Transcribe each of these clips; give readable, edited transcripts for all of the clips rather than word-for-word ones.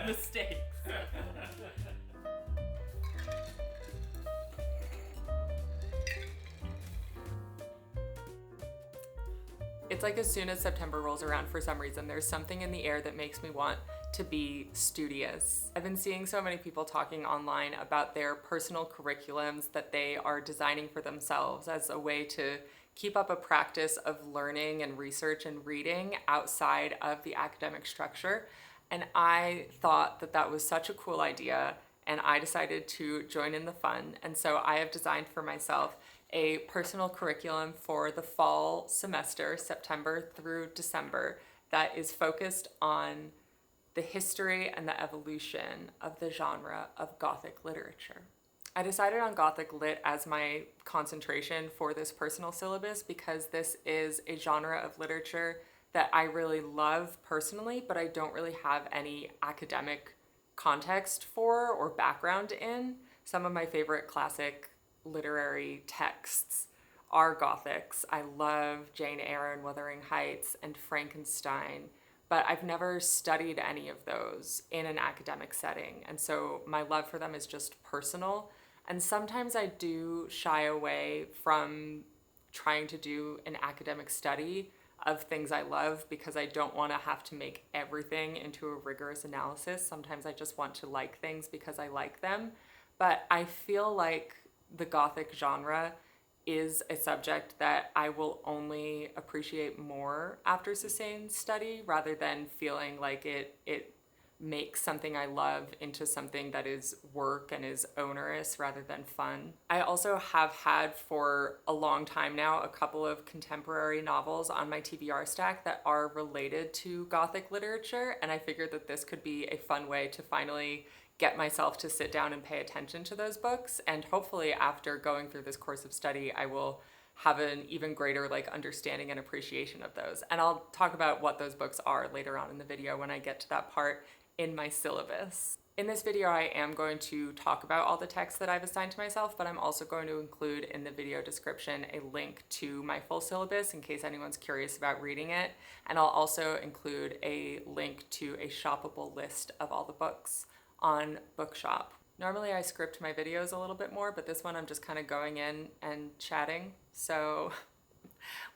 mistakes. It's like as soon as September rolls around, for some reason, there's something in the air that makes me want to be studious. I've been seeing so many people talking online about their personal curriculums that they are designing for themselves as a way to keep up a practice of learning and research and reading outside of the academic structure. And I thought that that was such a cool idea, and I decided to join in the fun. And so I have designed for myself a personal curriculum for the fall semester, September through December, that is focused on the history and the evolution of the genre of Gothic literature. I decided on Gothic Lit as my concentration for this personal syllabus because this is a genre of literature that I really love personally, but I don't really have any academic context for or background in. Some of my favorite classic literary texts are Gothics. I love Jane Eyre and Wuthering Heights and Frankenstein, but I've never studied any of those in an academic setting. And so my love for them is just personal. And sometimes I do shy away from trying to do an academic study of things I love because I don't want to have to make everything into a rigorous analysis. Sometimes I just want to like things because I like them. But I feel like the Gothic genre is a subject that I will only appreciate more after sustained study rather than feeling like it makes something I love into something that is work and is onerous rather than fun. I also have had for a long time now a couple of contemporary novels on my TBR stack that are related to Gothic literature, and I figured that this could be a fun way to finally get myself to sit down and pay attention to those books. And hopefully after going through this course of study, I will have an even greater understanding and appreciation of those. And I'll talk about what those books are later on in the video when I get to that part in my syllabus. In this video, I am going to talk about all the texts that I've assigned to myself, but I'm also going to include in the video description a link to my full syllabus in case anyone's curious about reading it. And I'll also include a link to a shoppable list of all the books on Bookshop. Normally I script my videos a little bit more, but this one I'm just kind of going in and chatting. So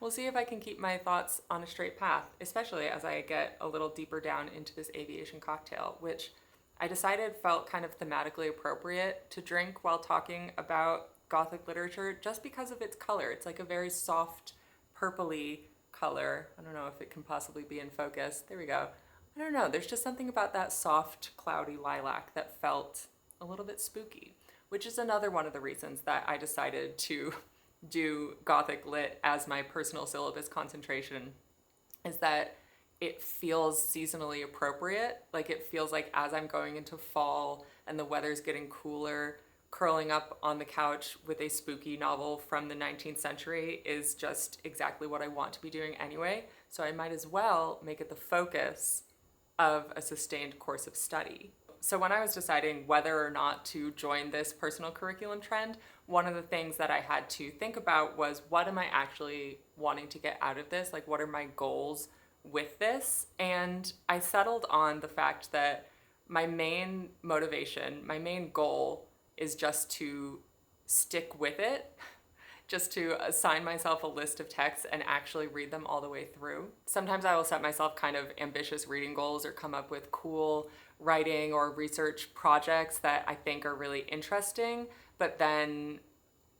we'll see if I can keep my thoughts on a straight path, especially as I get a little deeper down into this aviation cocktail, which I decided felt kind of thematically appropriate to drink while talking about Gothic literature just because of its color. It's like a very soft purpley color. I don't know if it can possibly be in focus. There we go. I don't know, there's just something about that soft, cloudy lilac that felt a little bit spooky, which is another one of the reasons that I decided to do Gothic Lit as my personal syllabus concentration, is that it feels seasonally appropriate. Like it feels like as I'm going into fall and the weather's getting cooler, curling up on the couch with a spooky novel from the 19th century is just exactly what I want to be doing anyway. So I might as well make it the focus of a sustained course of study. So when I was deciding whether or not to join this personal curriculum trend, one of the things that I had to think about was, what am I actually wanting to get out of this? Like, what are my goals with this? And I settled on the fact that my main motivation, my main goal is just to stick with it, just to assign myself a list of texts and actually read them all the way through. Sometimes I will set myself kind of ambitious reading goals or come up with cool writing or research projects that I think are really interesting, but then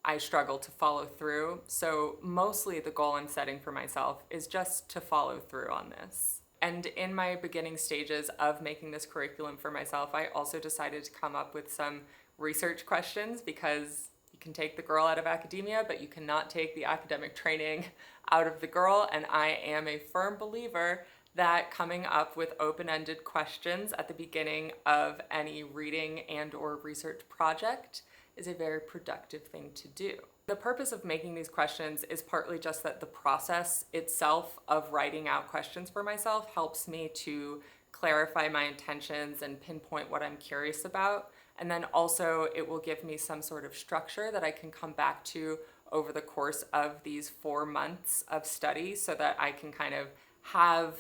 I struggle to follow through. So mostly the goal I'm setting for myself is just to follow through on this. And in my beginning stages of making this curriculum for myself, I also decided to come up with some research questions, because you can take the girl out of academia, but you cannot take the academic training out of the girl. And I am a firm believer that coming up with open-ended questions at the beginning of any reading and or research project is a very productive thing to do. The purpose of making these questions is partly just that the process itself of writing out questions for myself helps me to clarify my intentions and pinpoint what I'm curious about. And then also it will give me some sort of structure that I can come back to over the course of these 4 months of study, so that I can kind of have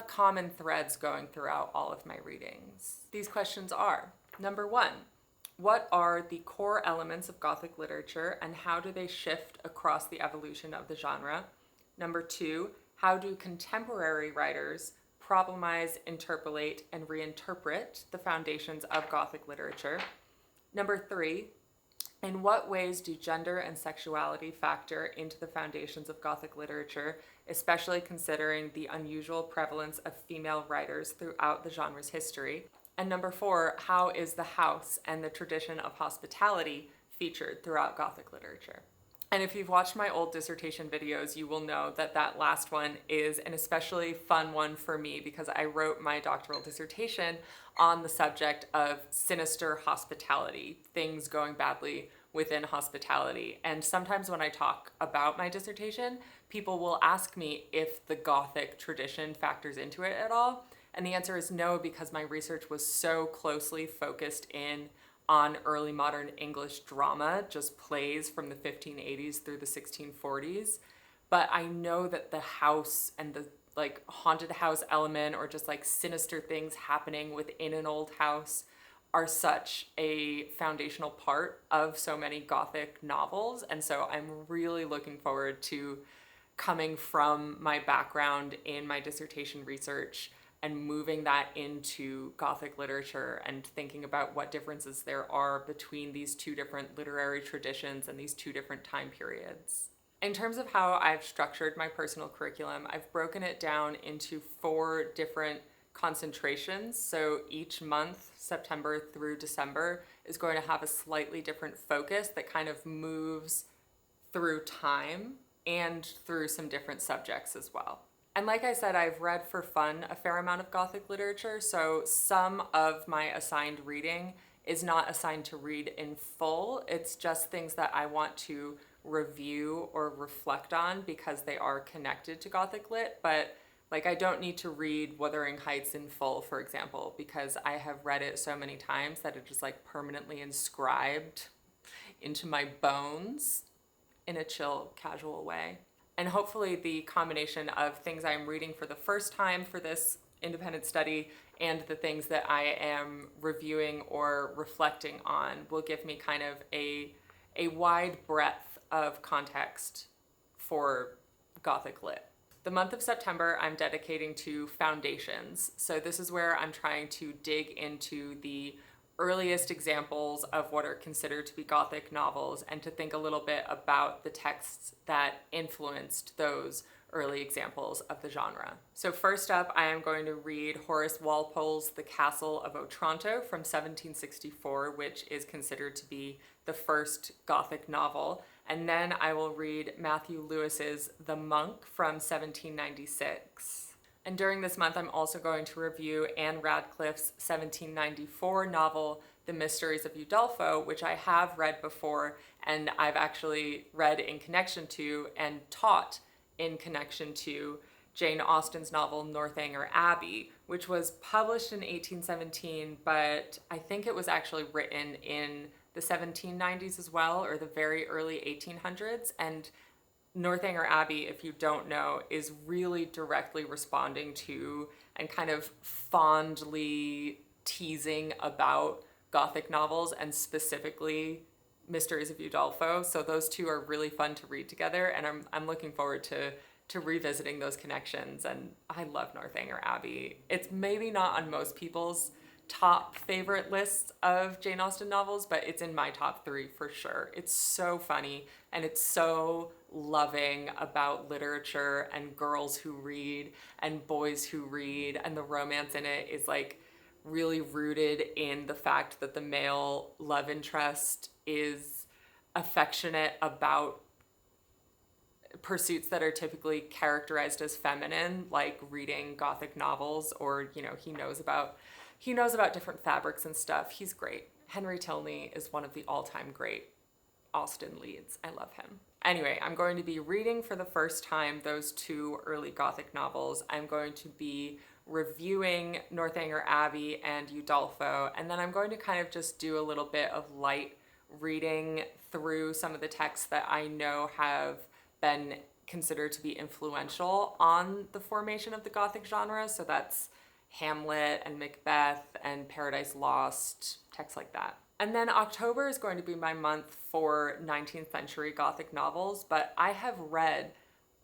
common threads going throughout all of my readings. These questions are: number one, what are the core elements of Gothic literature and how do they shift across the evolution of the genre? Number two, how do contemporary writers problemize, interpolate, and reinterpret the foundations of Gothic literature? Number three, in what ways do gender and sexuality factor into the foundations of Gothic literature, especially considering the unusual prevalence of female writers throughout the genre's history? And number four, how is the house and the tradition of hospitality featured throughout Gothic literature? And if you've watched my old dissertation videos, you will know that that last one is an especially fun one for me because I wrote my doctoral dissertation on the subject of sinister hospitality, things going badly within hospitality. And sometimes when I talk about my dissertation, people will ask me if the Gothic tradition factors into it at all. And the answer is no, because my research was so closely focused in on early modern English drama, just plays from the 1580s through the 1640s. But I know that the house and the like haunted house element or just like sinister things happening within an old house are such a foundational part of so many Gothic novels. And so I'm really looking forward to coming from my background in my dissertation research and moving that into Gothic literature and thinking about what differences there are between these two different literary traditions and these two different time periods. In terms of how I've structured my personal curriculum, I've broken it down into 4 different concentrations. So each month, September through December, is going to have a slightly different focus that kind of moves through time and through some different subjects as well. And like I said, I've read for fun a fair amount of Gothic literature, so some of my assigned reading is not assigned to read in full. It's just things that I want to review or reflect on because they are connected to Gothic Lit, but like I don't need to read Wuthering Heights in full, for example, because I have read it so many times that it is like permanently inscribed into my bones in a chill, casual way. And hopefully the combination of things I'm reading for the first time for this independent study and the things that I am reviewing or reflecting on will give me kind of a wide breadth of context for Gothic Lit. The month of September I'm dedicating to foundations. So this is where I'm trying to dig into the earliest examples of what are considered to be Gothic novels and to think a little bit about the texts that influenced those early examples of the genre. So first up, I am going to read Horace Walpole's The Castle of Otranto from 1764, which is considered to be the first Gothic novel. And then I will read Matthew Lewis's The Monk from 1796. And during this month, I'm also going to review Anne Radcliffe's 1794 novel, The Mysteries of Udolpho, which I have read before, and I've actually read in connection to and taught in connection to Jane Austen's novel Northanger Abbey, which was published in 1817, but I think it was actually written in the 1790s as well, or the very early 1800s, and Northanger Abbey, if you don't know, is really directly responding to and kind of fondly teasing about Gothic novels and specifically Mysteries of Udolpho. So those two are really fun to read together, and I'm looking forward to revisiting those connections. And I love Northanger Abbey. It's maybe not on most people's top favorite lists of Jane Austen novels, but it's in my top 3 for sure. It's so funny and it's so loving about literature and girls who read and boys who read, and the romance in it is like really rooted in the fact that the male love interest is affectionate about pursuits that are typically characterized as feminine, like reading Gothic novels, or he knows about different fabrics and stuff. He's great. Henry Tilney is one of the all-time great Austen leads. I love him. Anyway, I'm going to be reading for the first time those 2 early Gothic novels. I'm going to be reviewing Northanger Abbey and Udolpho, and then I'm going to kind of just do a little bit of light reading through some of the texts that I know have been consider to be influential on the formation of the Gothic genre. So that's Hamlet and Macbeth and Paradise Lost, texts like that. And then October is going to be my month for 19th century Gothic novels, but I have read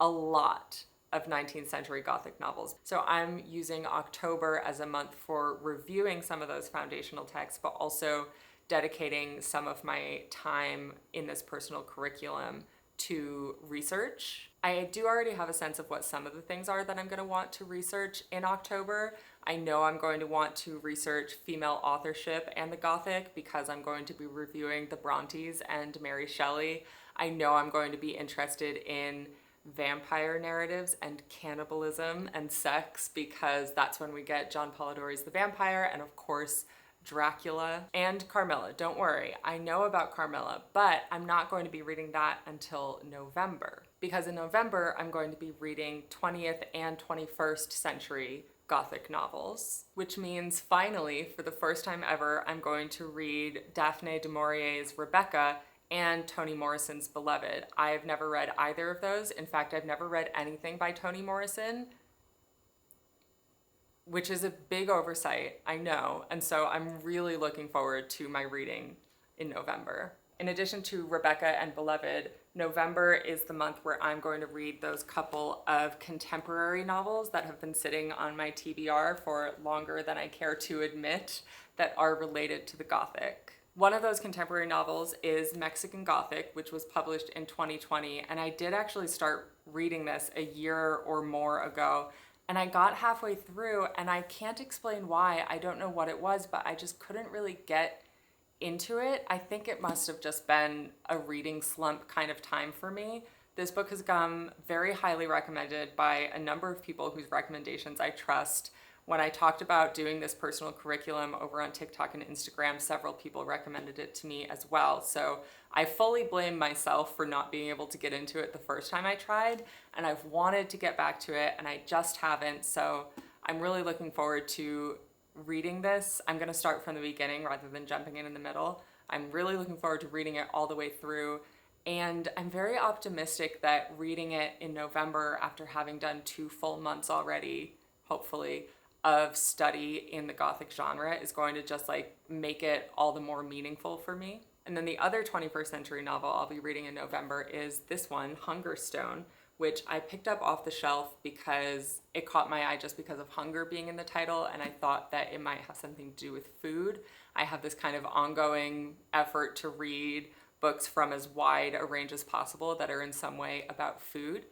a lot of 19th century Gothic novels. So I'm using October as a month for reviewing some of those foundational texts, but also dedicating some of my time in this personal curriculum to research. I do already have a sense of what some of the things are that I'm going to want to research in October. I know I'm going to want to research female authorship and the Gothic because I'm going to be reviewing the Brontes and Mary Shelley. I know I'm going to be interested in vampire narratives and cannibalism and sex because that's when we get John Polidori's The Vampire and of course Dracula and Carmilla. Don't worry, I know about Carmilla, but I'm not going to be reading that until November because in November I'm going to be reading 20th and 21st century Gothic novels, which means finally, for the first time ever, I'm going to read Daphne du Maurier's Rebecca and Toni Morrison's Beloved. I've never read either of those. In fact, I've never read anything by Toni Morrison, which is a big oversight, I know. And so I'm really looking forward to my reading in November. In addition to Rebecca and Beloved, November is the month where I'm going to read those couple of contemporary novels that have been sitting on my TBR for longer than I care to admit that are related to the Gothic. One of those contemporary novels is Mexican Gothic, which was published in 2020, and I did actually start reading this a year or more ago, and I got halfway through, and I can't explain why. I don't know what it was, but I just couldn't really get into it. I think it must have just been a reading slump kind of time for me. This book has come very highly recommended by a number of people whose recommendations I trust. When I talked about doing this personal curriculum over on TikTok and Instagram, several people recommended it to me as well. So I fully blame myself for not being able to get into it the first time I tried, and I've wanted to get back to it and I just haven't. So I'm really looking forward to reading this. I'm going to start from the beginning rather than jumping in the middle. I'm really looking forward to reading it all the way through. And I'm very optimistic that reading it in November after having done 2 full months already, hopefully, of study in the Gothic genre is going to just like make it all the more meaningful for me. And then the other 21st century novel I'll be reading in November is this one, Hungerstone, which I picked up off the shelf because it caught my eye just because of hunger being in the title, and I thought that it might have something to do with food. I have this kind of ongoing effort to read books from as wide a range as possible that are in some way about food,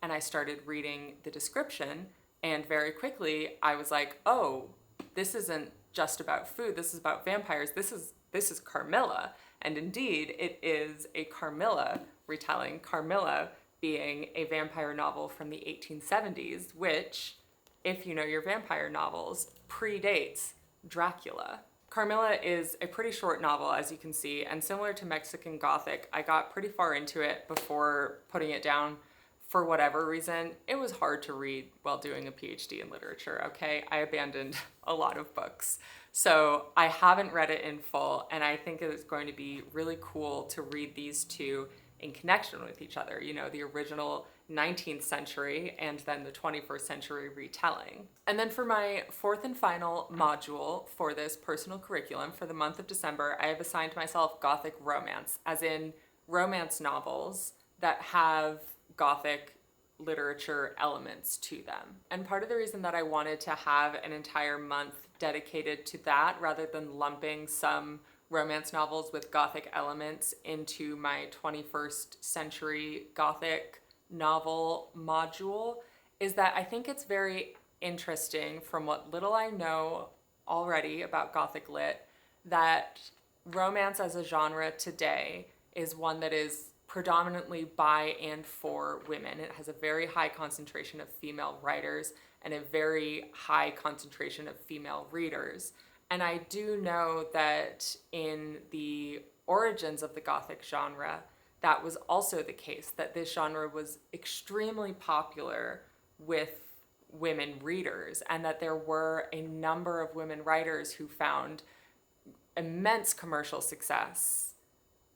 and I started reading the description, and very quickly I was like, oh, this isn't just about food, this is about vampires, this is Carmilla. And indeed, it is a Carmilla retelling, Carmilla being a vampire novel from the 1870s, which, if you know your vampire novels, predates Dracula. Carmilla is a pretty short novel, as you can see, and similar to Mexican Gothic, I got pretty far into it before putting it down. For whatever reason, it was hard to read while doing a PhD in literature, okay? I abandoned a lot of books. So I haven't read it in full, and I think it's going to be really cool to read these two in connection with each other, you know, the original 19th century and then the 21st century retelling. And then for my 4th and final module for this personal curriculum for the month of December, I have assigned myself Gothic romance, as in romance novels that have Gothic literature elements to them. And part of the reason that I wanted to have an entire month dedicated to that rather than lumping some romance novels with Gothic elements into my 21st century Gothic novel module is that I think it's very interesting, from what little I know already about Gothic Lit, that romance as a genre today is one that is predominantly by and for women. It has a very high concentration of female writers and a very high concentration of female readers. And I do know that in the origins of the Gothic genre, that was also the case, that this genre was extremely popular with women readers, and that there were a number of women writers who found immense commercial success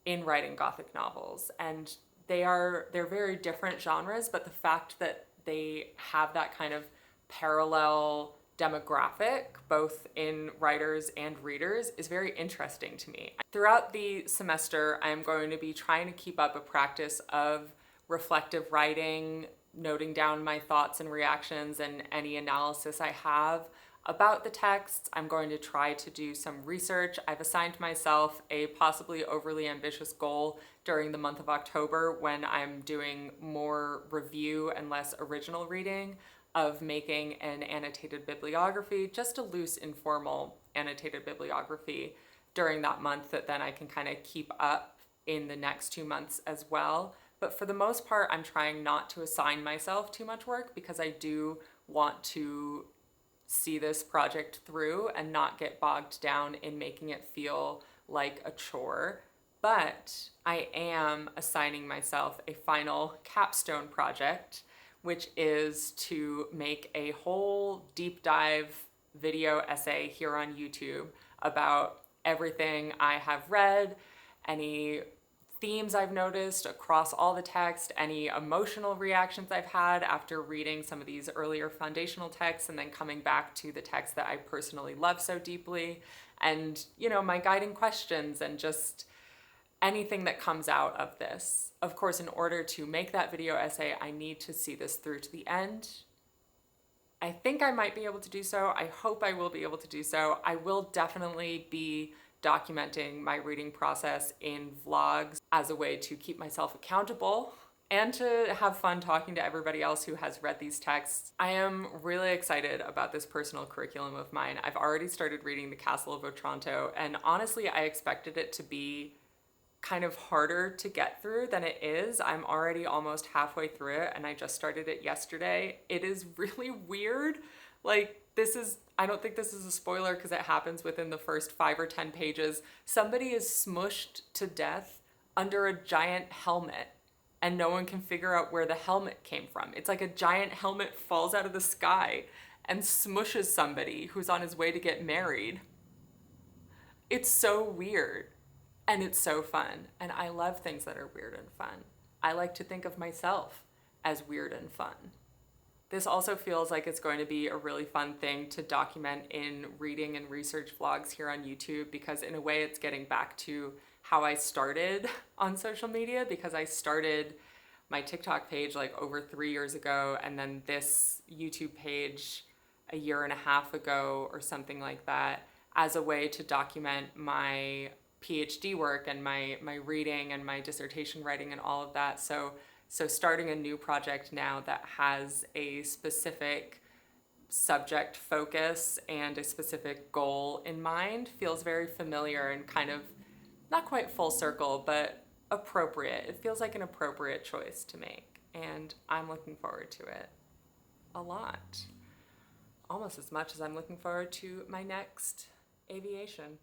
in writing Gothic novels. And they're very different genres, but the fact that they have that kind of parallel demographic, both in writers and readers, is very interesting to me. Throughout the semester, I'm going to be trying to keep up a practice of reflective writing, noting down my thoughts and reactions and any analysis I have about the text. I'm going to try to do some research. I've assigned myself a possibly overly ambitious goal during the month of October, when I'm doing more review and less original reading, of making an annotated bibliography, just a loose, informal annotated bibliography during that month that then I can kind of keep up in the next 2 months as well. But for the most part, I'm trying not to assign myself too much work, because I do want to see this project through and not get bogged down in making it feel like a chore. But I am assigning myself a final capstone project, which is to make a whole deep dive video essay here on YouTube about everything I have read, any themes I've noticed across all the text, any emotional reactions I've had after reading some of these earlier foundational texts and then coming back to the text that I personally love so deeply, and, you know, my guiding questions and just anything that comes out of this. Of course, in order to make that video essay, I need to see this through to the end. I think I might be able to do so. I hope I will be able to do so. I will definitely be documenting my reading process in vlogs as a way to keep myself accountable and to have fun talking to everybody else who has read these texts. I am really excited about this personal curriculum of mine. I've already started reading The Castle of Otranto, and honestly, I expected it to be kind of harder to get through than it is. I'm already almost halfway through it, and I just started it yesterday. It is really weird. Like, I don't think this is a spoiler because it happens within the first 5 or 10 pages. Somebody is smushed to death under a giant helmet, and no one can figure out where the helmet came from. It's like a giant helmet falls out of the sky and smushes somebody who's on his way to get married. It's so weird, and it's so fun. And I love things that are weird and fun. I like to think of myself as weird and fun. This also feels like it's going to be a really fun thing to document in reading and research vlogs here on YouTube, because in a way it's getting back to how I started on social media, because I started my TikTok page like over 3 years ago, and then this YouTube page a year and a half ago or something like that, as a way to document my PhD work and my reading and my dissertation writing and all of that. So starting a new project now that has a specific subject focus and a specific goal in mind feels very familiar and kind of not quite full circle, but appropriate. It feels like an appropriate choice to make, and I'm looking forward to it a lot. Almost as much as I'm looking forward to my next aviation.